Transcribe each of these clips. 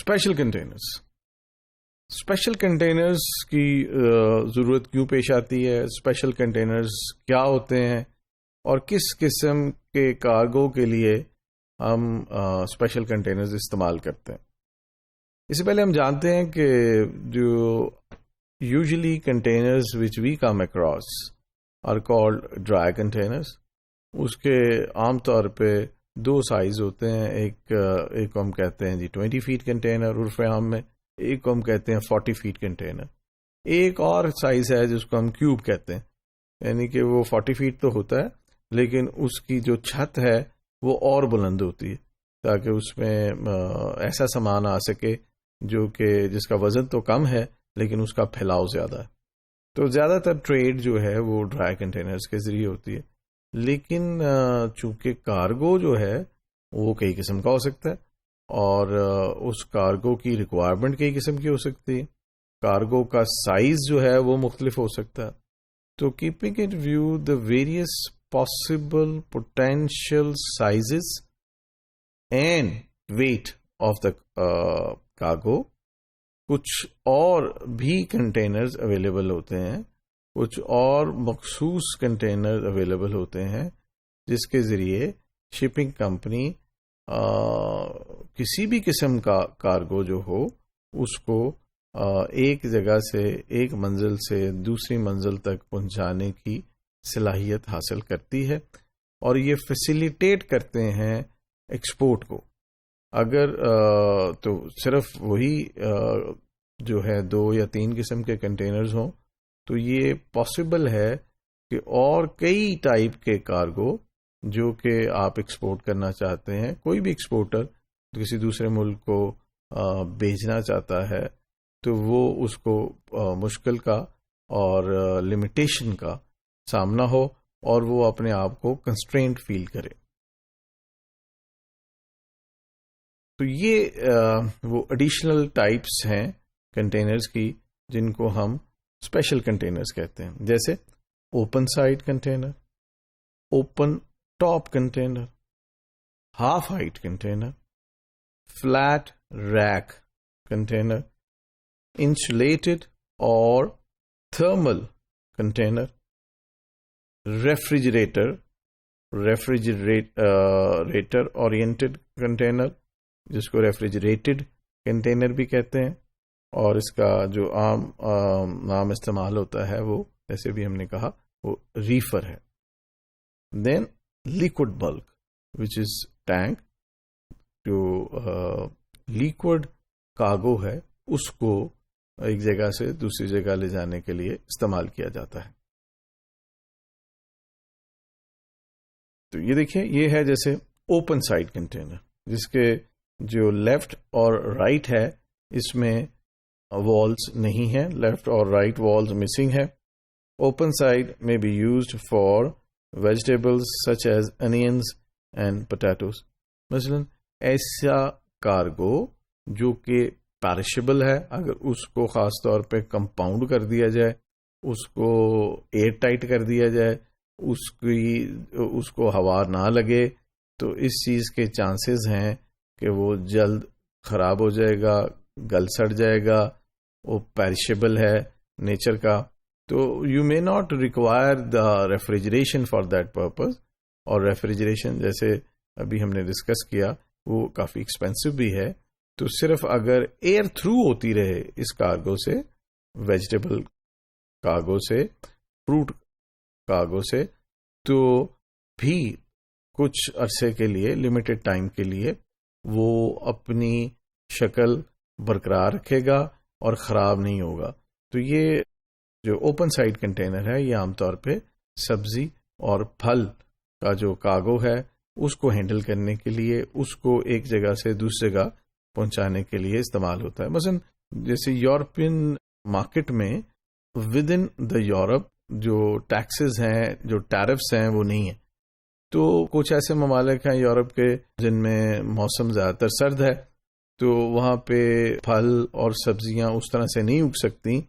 Special containers. Special containers کی ضرورت کیوں پیش آتی ہے؟ اسپیشل کنٹینرز کیا ہوتے ہیں اور کس قسم کے کارگو کے لیے ہم اسپیشل کنٹینرز استعمال کرتے ہیں؟ اس سے پہلے ہم جانتے ہیں کہ جو usually containers which we come across are called dry containers. اس کے عام طور پہ دو سائز ہوتے ہیں. ایک کو ہم کہتے ہیں جی 20 فیٹ کنٹینر عرف عام میں، ایک کو ہم کہتے ہیں 40 فیٹ کنٹینر. ایک اور سائز ہے جس کو ہم کیوب کہتے ہیں، یعنی کہ وہ 40 فیٹ تو ہوتا ہے لیکن اس کی جو چھت ہے وہ اور بلند ہوتی ہے تاکہ اس میں ایسا سامان آ سکے جو کہ جس کا وزن تو کم ہے لیکن اس کا پھیلاؤ زیادہ ہے. تو زیادہ تر ٹریڈ جو ہے وہ ڈرائی کنٹینرز کے ذریعے ہوتی ہے، لیکن چونکہ کارگو جو ہے وہ کئی قسم کا ہو سکتا ہے اور اس کارگو کی ریکوائرمنٹ کئی قسم کی ہو سکتی ہے. کارگو کا سائز جو ہے وہ مختلف ہو سکتا ہے. تو keeping it view the various possible potential sizes and weight of the cargo, کچھ اور بھی کنٹینرز اویلیبل ہوتے ہیں، کچھ اور مخصوص کنٹینر اویلیبل ہوتے ہیں جس کے ذریعے شپنگ کمپنی کسی بھی قسم کا کارگو جو ہو اس کو ایک جگہ سے ایک منزل سے دوسری منزل تک پہنچانے کی صلاحیت حاصل کرتی ہے اور یہ فیسیلیٹیٹ کرتے ہیں ایکسپورٹ کو. اگر تو صرف وہی جو ہے 2 یا 3 قسم کے کنٹینرز ہوں تو یہ پاسبل ہے کہ اور کئی ٹائپ کے کارگو جو کہ آپ ایکسپورٹ کرنا چاہتے ہیں، کوئی بھی ایکسپورٹر کسی دوسرے ملک کو بھیجنا چاہتا ہے تو وہ اس کو مشکل کا اور لمیٹیشن کا سامنا ہو اور وہ اپنے آپ کو کنسٹرینٹ فیل کرے. تو یہ وہ ایڈیشنل ٹائپس ہیں کنٹینرز کی جن کو ہم اسپیشل کنٹینرز کہتے ہیں، جیسے open side container, open top container, half height container, flat rack container, insulated اور thermal container, refrigerator oriented container جس کو ریفریجریٹڈ کنٹینر بھی کہتے ہیں، اور اس کا جو عام نام استعمال ہوتا ہے وہ جیسے بھی ہم نے کہا وہ ریفر ہے. دین لیکوڈ بلک وچ از ٹینک، جو لیکوڈ کارگو ہے اس کو ایک جگہ سے دوسری جگہ لے جانے کے لیے استعمال کیا جاتا ہے. تو یہ دیکھیں، یہ ہے جیسے اوپن سائڈ کنٹینر جس کے جو لیفٹ اور رائٹ ہے اس میں والز نہیں ہیں، لیفٹ اور رائٹ والز مسنگ ہے. اوپن سائڈ میں be used for vegetables such as onions and potatoes. مثلا ایسا کارگو جو کہ پیرشبل ہے، اگر اس کو خاص طور پہ کمپاؤنڈ کر دیا جائے، اس کو ایئر ٹائٹ کر دیا جائے، اس کو ہوا نہ لگے تو اس چیز کے چانسز ہیں کہ وہ جلد خراب ہو جائے گا، گل سڑ جائے گا، وہ پیرشبل ہے نیچر کا. تو you may not require the refrigeration for that purpose. اور ریفریجریشن جیسے ابھی ہم نے ڈسکس کیا وہ کافی ایکسپینسو بھی ہے. تو صرف اگر ایئر تھرو ہوتی رہے اس کارگو سے، ویجیٹیبل کارگو سے، فروٹ کارگو سے، تو بھی کچھ عرصے کے لیے، لمیٹڈ ٹائم کے لیے وہ اپنی شکل برقرار رکھے گا اور خراب نہیں ہوگا. تو یہ جو اوپن سائڈ کنٹینر ہے یہ عام طور پہ سبزی اور پھل کا جو کارگو ہے اس کو ہینڈل کرنے کے لیے، اس کو ایک جگہ سے دوسری جگہ پہنچانے کے لیے استعمال ہوتا ہے. مثلا جیسے یورپین مارکیٹ میں ود ان دا یورپ جو ٹیکسز ہیں، جو ٹیرفس ہیں وہ نہیں ہیں. تو کچھ ایسے ممالک ہیں یورپ کے جن میں موسم زیادہ تر سرد ہے، تو وہاں پہ پھل اور سبزیاں اس طرح سے نہیں اگ سکتی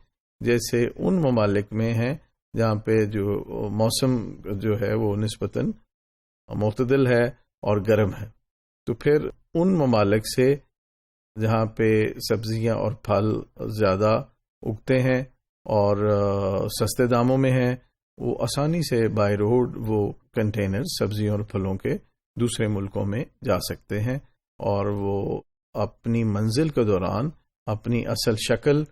جیسے ان ممالک میں ہیں جہاں پہ جو موسم جو ہے وہ نسبتاً معتدل ہے اور گرم ہے. تو پھر ان ممالک سے جہاں پہ سبزیاں اور پھل زیادہ اگتے ہیں اور سستے داموں میں ہیں، وہ آسانی سے بائی روڈ وہ کنٹینر سبزیوں اور پھلوں کے دوسرے ملکوں میں جا سکتے ہیں، اور وہ اپنی منزل کے دوران اپنی اصل شکل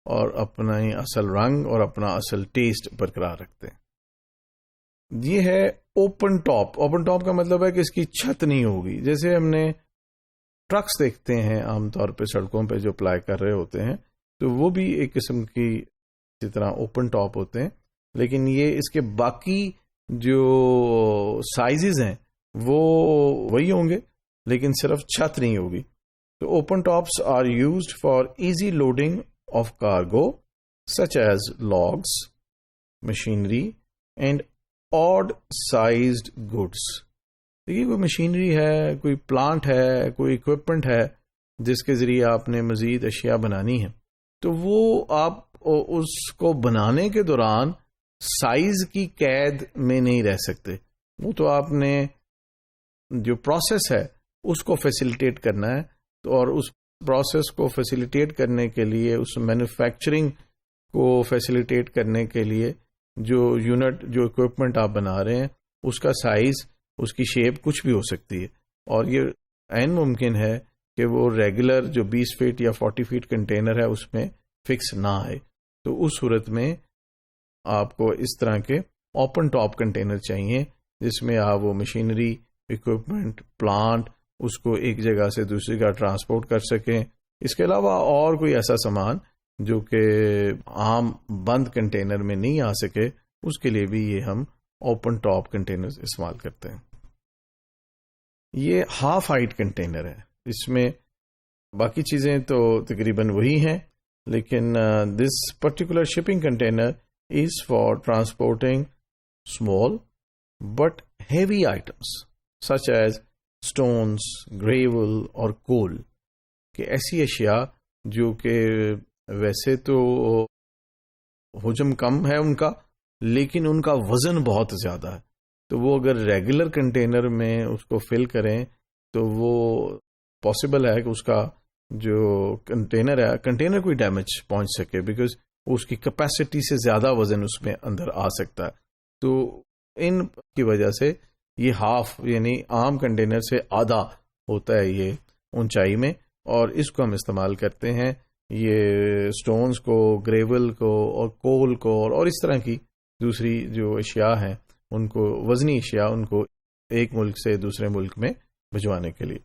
اور اپنا اصل رنگ اور اپنا اصل ٹیسٹ برقرار رکھتے ہیں۔ یہ ہے اوپن ٹاپ۔ اوپن ٹاپ کا مطلب ہے کہ اس کی چھت نہیں ہوگی، جیسے ہم نے ٹرکس دیکھتے ہیں عام طور پہ سڑکوں پہ جو اپلائی کر رہے ہوتے ہیں، تو وہ بھی ایک قسم کی اسی طرح اوپن ٹاپ ہوتے ہیں، لیکن یہ اس کے باقی جو سائزز ہیں وہ وہی ہوں گے، لیکن صرف چھت نہیں ہوگی۔ تو open tops are used for easy loading of cargo such as logs, machinery and odd sized goods. دیکھیے، کوئی مشینری ہے، کوئی پلانٹ ہے، کوئی اکوپمنٹ ہے جس کے ذریعے آپ نے مزید اشیاء بنانی ہے، تو وہ آپ اس کو بنانے کے دوران سائز کی قید میں نہیں رہ سکتے۔ وہ تو آپ نے جو پروسیس ہے اس کو فیسیلیٹیٹ کرنا ہے، تو اور اس پروسیس کو فیسیلیٹیٹ کرنے کے لیے، اس مینوفیکچرنگ کو فیسیلیٹیٹ کرنے کے لیے جو یونٹ، جو اکوپمنٹ آپ بنا رہے ہیں، اس کا سائز، اس کی شیپ کچھ بھی ہو سکتی ہے، اور یہ عین ممکن ہے کہ وہ ریگولر جو 20 فٹ یا 40 فٹ کنٹینر ہے اس میں فکس نہ آئے۔ تو اس صورت میں آپ کو اس طرح کے اوپن ٹاپ کنٹینر چاہیے، جس میں آپ وہ مشینری، اکوپمنٹ، پلانٹ، اس کو ایک جگہ سے دوسری جگہ ٹرانسپورٹ کر سکیں۔ اس کے علاوہ اور کوئی ایسا سامان جو کہ عام بند کنٹینر میں نہیں آ سکے، اس کے لیے بھی یہ ہم اوپن ٹاپ کنٹینر استعمال کرتے ہیں۔ یہ ہاف ہائٹ کنٹینر ہے، اس میں باقی چیزیں تو تقریباً وہی ہیں، لیکن this particular shipping container is for transporting small but heavy items such as stones, gravel اور کول، کہ ایسی اشیاء جو کہ ویسے تو حجم کم ہے ان کا، لیکن ان کا وزن بہت زیادہ ہے، تو وہ اگر ریگولر کنٹینر میں اس کو فل کریں تو وہ پاسبل ہے کہ اس کا جو کنٹینر ہے، کنٹینر کوئی ڈیمیج پہنچ سکے، بیکاز اس کی کیپیسٹی سے زیادہ وزن اس میں اندر آ سکتا ہے۔ تو ان کی وجہ سے یہ ہاف، یعنی عام کنٹینر سے آدھا ہوتا ہے یہ اونچائی میں، اور اس کو ہم استعمال کرتے ہیں یہ سٹونز کو، گریول کو اور کول کو اور اس طرح کی دوسری جو اشیاء ہیں ان کو، وزنی اشیاء، ان کو ایک ملک سے دوسرے ملک میں بھجوانے کے لیے۔